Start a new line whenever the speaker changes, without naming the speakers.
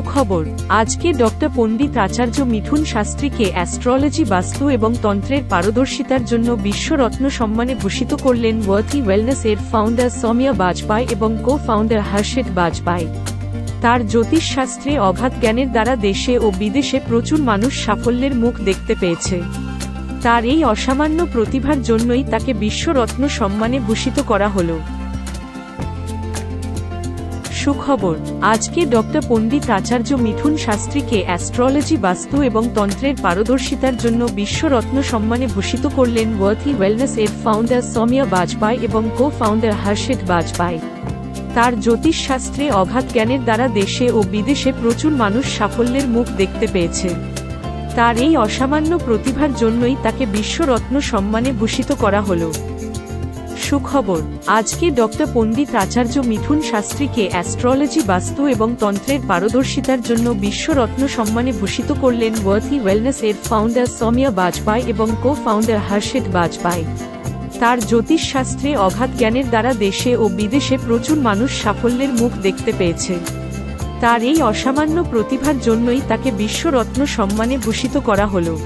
সুখবর, আজকে ডক্টর পণ্ডিত আচার্য মিঠুন শাস্ত্রীকে অ্যাস্ট্রোলজি, বাস্তু এবং তন্ত্রের পারদর্শিতার জন্য বিশ্বরত্ন সম্মানে ভূষিত করলেন ওয়ার্থি ওয়েলনেস এর ফাউন্ডার সৌমিয়া বাজপাই এবং কো-ফাউন্ডার হর্ষিত বাজপাই। তার জ্যোতিষশাস্ত্রে অগাধ জ্ঞানের দ্বারা দেশে ও বিদেশে প্রচুর মানুষ সাফল্যের মুখ দেখতে পেয়েছে। তার এই অসামান্য প্রতিভার জন্যই তাকে বিশ্বরত্ন সম্মানে ভূষিত করা হলো। সুখবর, আজকে ডক্টর পণ্ডিত আচার্য মিঠুন শাস্ত্রীকে অ্যাস্ট্রোলজি, বাস্তু এবং তন্ত্রের পারদর্শিতার জন্য বিশ্বরত্ন সম্মানে ভূষিত করলেন ওয়ার্থি ওয়েলনেস এর ফাউন্ডার সৌমিয়া বাজপাই এবং কো-ফাউন্ডার হর্ষিত বাজপাই। তার জ্যোতিষশাস্ত্রে অগাধ জ্ঞানের দ্বারা দেশে ও বিদেশে প্রচুর মানুষ সাফল্যের মুখ দেখতে পেয়েছে। তার এই অসামান্য প্রতিভার জন্যই তাকে বিশ্বরত্ন সম্মানে ভূষিত করা হলো। সুখবর, আজকে ডক্টর পণ্ডিত আচার্য মিঠুন শাস্ত্রীকে অ্যাস্ট্রোলজি, বাস্তু এবং তন্ত্রের পারদর্শিতার জন্য বিশ্বরত্ন সম্মানে ভূষিত করলেন ওয়ার্থি ওয়েলনেস এর ফাউন্ডার সৌমিয়া বাজপাই এবং কো-ফাউন্ডার হর্ষিত বাজপাই। তার জ্যোতিষশাস্ত্রে অগাধ জ্ঞানের দ্বারা দেশে ও বিদেশে প্রচুর মানুষ সাফল্যের মুখ দেখতে পেয়েছে। তার এই অসামান্য প্রতিভার জন্যই তাকে বিশ্বরত্ন সম্মানে ভূষিত করা হলো।